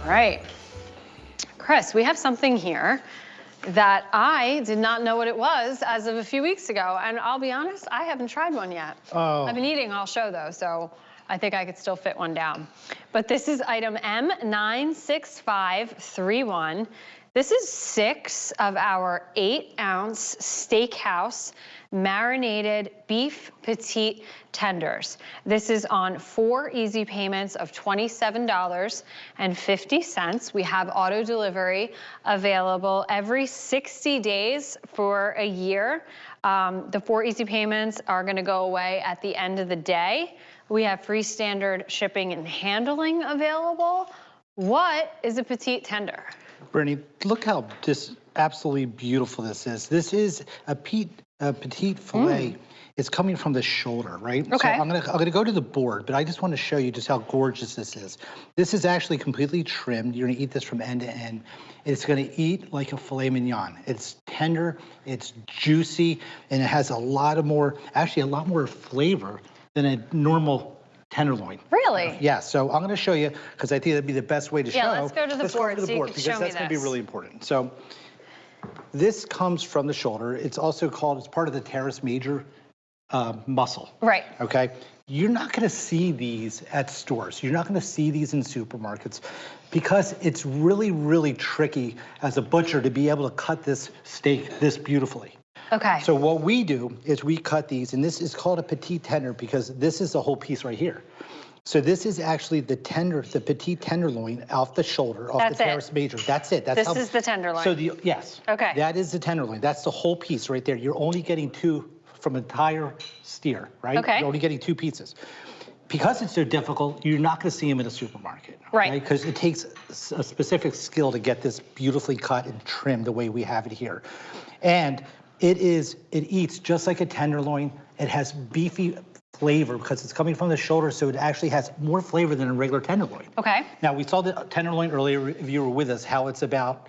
right. Chris, we have something here that I did not know what it was as of a few weeks ago. And I'll be honest, I haven't tried one yet. Oh. I've been eating all show though, so I think I could still fit one down. But this is item M96531. This is 6 of our 8-ounce Steakhouse Marinated Beef Petite Tenders. This is on 4 easy payments of $27.50. We have auto delivery available every 60 days for a year. The 4 easy payments are gonna go away at the end of the day. We have free standard shipping and handling available. What is a petite tender? Brittany, look how just absolutely beautiful this is. This is a petite filet. It's coming from the shoulder, right? Okay. So I'm gonna go to the board, but I just want to show you just how gorgeous this is. This is actually completely trimmed. You're gonna eat this from end to end. It's gonna eat like a filet mignon. It's tender, it's juicy, and it has a lot more flavor than a normal tenderloin. Really? Yeah, so I'm gonna show you, because I think that'd be the best way to show. Yeah, let's go to the board so you can because show me that's gonna be this. really important. So this comes from the shoulder. It's also called, it's part of the teres major muscle. Right. Okay? You're not gonna see these at stores. You're not gonna see these in supermarkets because it's really, really tricky as a butcher to be able to cut this steak this beautifully. Okay. So what we do is we cut these, and this is called a petite tender because this is the whole piece right here. So this is actually the petite tenderloin off the shoulder, off the teres major. That's it. This is the tenderloin. So yes. Okay. That is the tenderloin. That's the whole piece right there. You're only getting 2 from an entire steer, right? Okay. You're only getting 2 pieces. Because it's so difficult, you're not going to see them in a supermarket. Right. Because it takes a specific skill to get this beautifully cut and trimmed the way we have it here. And it eats just like a tenderloin. It has beefy flavor because it's coming from the shoulder, so it actually has more flavor than a regular tenderloin. Okay. Now, we saw the tenderloin earlier, if you were with us, how it's about,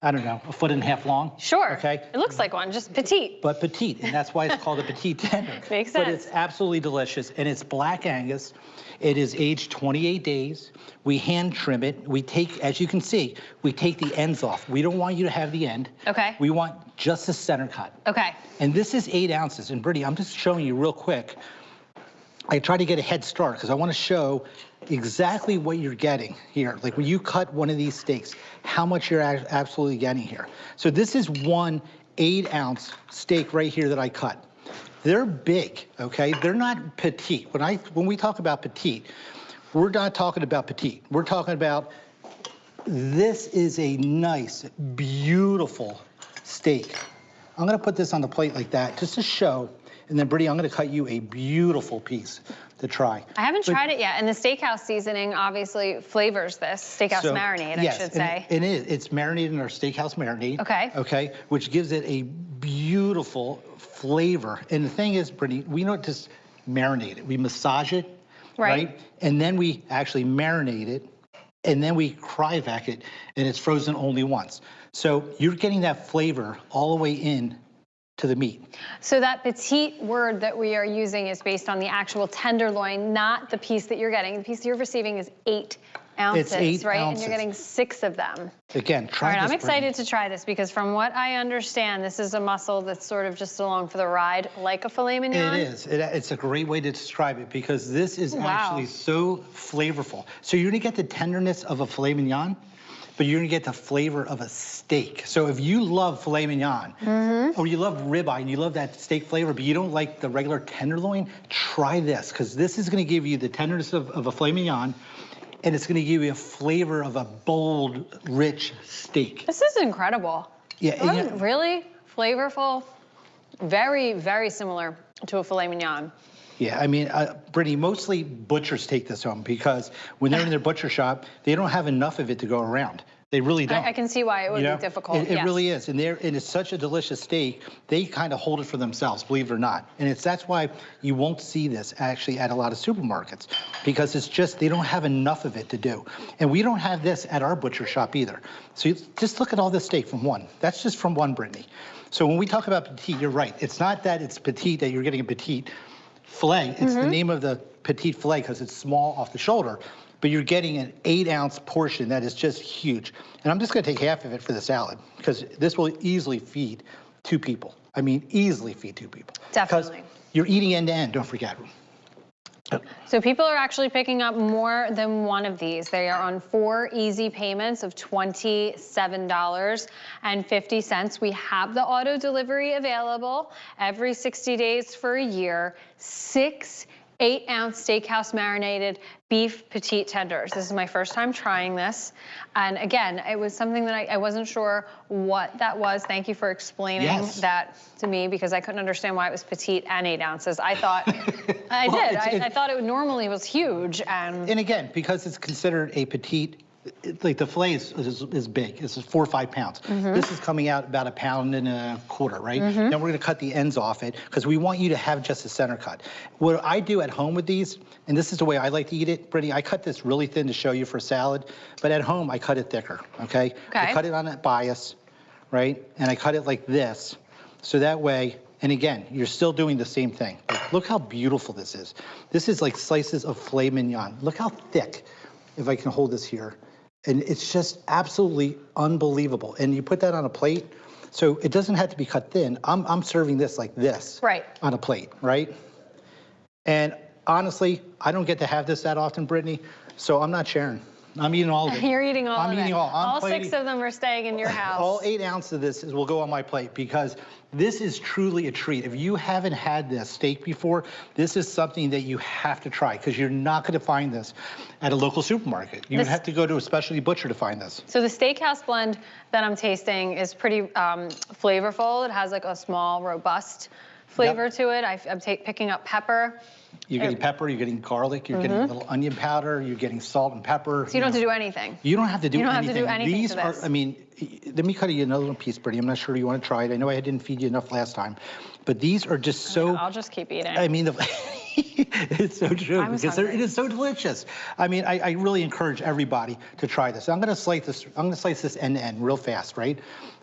I don't know, 1.5 feet long. Sure. Okay. It looks like one, just petite. But petite, and that's why it's called a petite tender. Makes But sense. it's absolutely delicious, and it's Black Angus. It is aged 28 days. We hand trim it. We take, as you can see, we take the ends off. We don't want you to have the end. Okay. We want just the center cut. Okay. And this is 8 ounces. And Brittany, I'm just showing you real quick. I try to get a head start because I want to show exactly what you're getting here. Like when you cut one of these steaks, how much you're absolutely getting here. So this is one 8-ounce steak right here that I cut. They're big, okay? They're not petite. When we talk about petite, we're not talking about petite. We're talking about this is a nice, beautiful steak. I'm gonna put this on the plate like that just to show. And then, Brittany, I'm gonna cut you a beautiful piece to try. I haven't tried it yet, and the steakhouse seasoning obviously flavors this. Steakhouse marinade, I should say. It is. It's marinated in our steakhouse marinade. Okay. Okay, which gives it a beautiful flavor. And the thing is, Brittany, we don't just marinate it. We massage it, right? And then we actually marinate it, and then we cryovac it, and it's frozen only once. So you're getting that flavor all the way in to the meat. So that petite word that we are using is based on the actual tenderloin, not the piece that you're getting. The piece you're receiving is 8 ounces, It's 8 right? ounces. And you're getting 6 of them. Again, try All right, this, I'm excited Brittany. to try this because from what I understand, this is a muscle that's sort of just along for the ride, like a filet mignon. It is. It's a great way to describe it because this is actually so flavorful. So you're gonna get the tenderness of a filet mignon, but you're gonna get the flavor of a steak. So if you love filet mignon, or you love ribeye and you love that steak flavor, but you don't like the regular tenderloin, try this, because this is gonna give you the tenderness of a filet mignon, and it's gonna give you a flavor of a bold, rich steak. This is incredible. Yeah. Really flavorful, very, very similar to a filet mignon. Yeah, I mean, Brittany, mostly butchers take this home because when they're in their butcher shop, they don't have enough of it to go around. They really don't. I can see why it would be difficult. It really is, and it's such a delicious steak. They kind of hold it for themselves, believe it or not. And that's why you won't see this actually at a lot of supermarkets because it's just they don't have enough of it to do. And we don't have this at our butcher shop either. So just look at all this steak from one. That's just from one, Brittany. So when we talk about petite, you're right. It's not that it's petite that you're getting a petite filet. It's the name of the petite filet because it's small off the shoulder. but you're getting an 8-ounce portion that is just huge. And I'm just gonna take half of it for the salad because this will easily feed 2 people. I mean, easily feed 2 people. Definitely. Because you're eating end to end, don't forget. So people are actually picking up more than one of these. They are on 4 easy payments of $27.50. We have the auto delivery available every 60 days for a year. 6 8-ounce Steakhouse Marinated beef petite tenders. This is my first time trying this. And again, it was something that I wasn't sure what that was. Thank you for explaining that to me because I couldn't understand why it was petite and 8 ounces. I thought, I thought it normally was huge. And again, because it's considered a petite, like the fillet is big. It's 4 or 5 pounds. This is coming out about 1.25 pounds, right? Then we're gonna cut the ends off it because we want you to have just a center cut. What I do at home with these, and this is the way I like to eat it, Brittany, I cut this really thin to show you for salad, but at home I cut it thicker, okay? I cut it on that bias, right? And I cut it like this, so that way, and again, you're still doing the same thing. Like, look how beautiful this is. This is like slices of filet mignon. Look how thick, if I can hold this here. And it's just absolutely unbelievable. And you put that on a plate, so it doesn't have to be cut thin. I'm serving this like this on a plate, right? And honestly, I don't get to have this that often, Brittany, so I'm not sharing. I'm eating all of it. You're eating all of it. I'm eating all. All 6 of them are staying in your house. All 8 ounces of this will go on my plate because this is truly a treat. If you haven't had this steak before, this is something that you have to try because you're not going to find this at a local supermarket. You would have to go to a specialty butcher to find this. So the Steakhouse blend that I'm tasting is pretty flavorful. It has like a small, robust flavor to it. I'm picking up pepper. You're getting pepper, you're getting garlic, you're getting a little onion powder, you're getting salt and pepper. So you don't have to do anything. You don't have to do anything. You don't have to do anything These to this. are, I mean, let me cut you another little piece, Brittany. I'm not sure you want to try it. I know I didn't feed you enough last time, but these are just so. I'll just keep eating. I mean, it's so true because it is so delicious. I mean, I really encourage everybody to try this. I'm going to slice this. I'm going to slice this end to end real fast, right?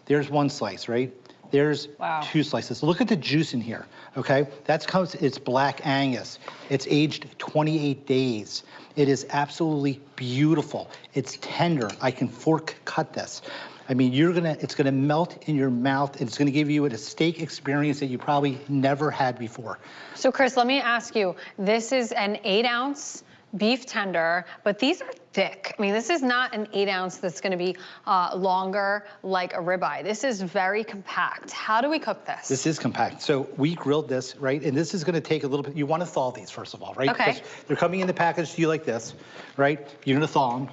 There's 1 slice, right? There's 2 slices. Look at the juice in here, okay? It's Black Angus. It's aged 28 days. It is absolutely beautiful. It's tender. I can fork cut this. I mean, it's gonna melt in your mouth. It's gonna give you a steak experience that you probably never had before. So Chris, let me ask you, this is an 8-ounce beef tender, but these are thick. I mean, this is not an 8-ounce that's gonna be longer like a ribeye. This is very compact. How do we cook this? This is compact. So we grilled this, right? And this is gonna take a little bit, you wanna thaw these first of all, right? Okay. Because they're coming in the package to you like this, right? You're gonna thaw them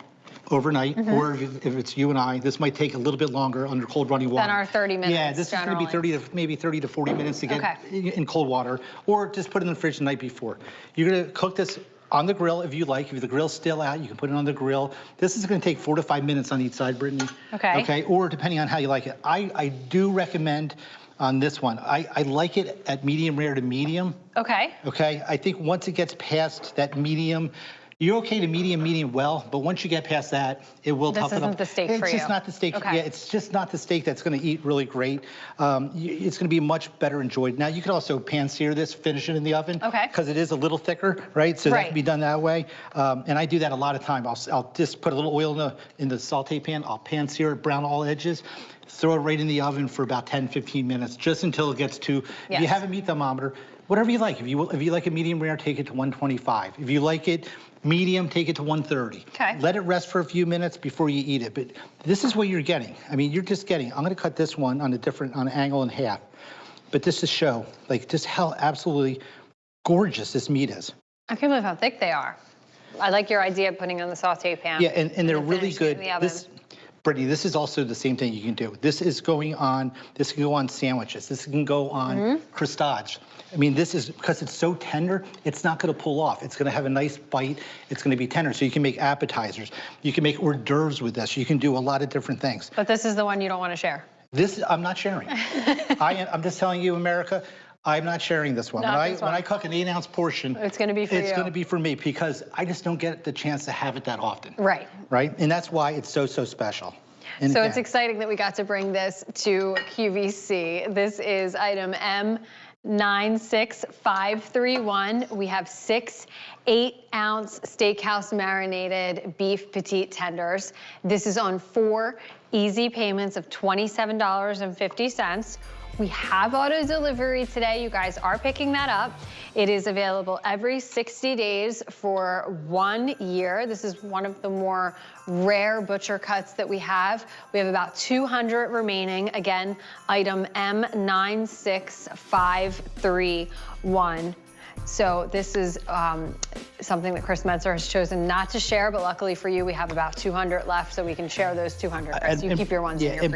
overnight, or if it's you and I, this might take a little bit longer under cold running water. Than our 30 minutes, Yeah, this is gonna be 30 to 40 minutes to get in cold water, or just put it in the fridge the night before. You're gonna cook this on the grill if you like. If the grill's still out, you can put it on the grill. This is gonna take 4 to 5 minutes on each side, Brittany. Okay, or depending on how you like it. I do recommend on this one, I like it at medium rare to medium. Okay, I think once it gets past that medium, you're okay to medium well, but once you get past that, it will toughen up. This isn't the steak for you. It's just not the steak. Yeah, it's just not the steak that's gonna eat really great. It's gonna be much better enjoyed. Now, you could also pan sear this, finish it in the oven. Because it is a little thicker, right? So that can be done that way. And I do that a lot of time. I'll just put a little oil in the saute pan. I'll pan sear it, brown all edges, throw it right in the oven for about 10, 15 minutes, just until it gets to, if you have a meat thermometer, whatever you like. If you like a medium rare, take it to 125. If you like it medium, take it to 130. Let it rest for a few minutes before you eat it. But this is what you're getting. I mean, you're just getting, I'm gonna cut this one on an angle in half. But this to show, like, just how absolutely gorgeous this meat is. I can't believe how thick they are. I like your idea of putting on the saute pan. Yeah, and they're really good. Brittany, this is also the same thing you can do. This can go on sandwiches. This can go on croissants. I mean, this is, because it's so tender, it's not gonna pull off. It's gonna have a nice bite. It's gonna be tender. So you can make appetizers. You can make hors d'oeuvres with this. You can do a lot of different things. But this is the one you don't wanna share. This, I'm not sharing. I'm just telling you, America, I'm not sharing this one. When I cook an 8-ounce portion, it's gonna be for you. It's gonna be for me because I just don't get the chance to have it that often. Right. Right? And that's why it's so special. And so it's exciting that we got to bring this to QVC. This is item M96531. We have 6 8-ounce Steakhouse Marinated beef petite tenders. This is on 4 easy payments of $27.50. We have auto delivery today. You guys are picking that up. It is available every 60 days for 1 year. This is one of the more rare butcher cuts that we have. We have about 200 remaining. Again, item M96531. So this is something that Chris Metzer has chosen not to share, but luckily for you, we have about 200 left, so we can share those 200. Chris, you keep your ones in your freezer.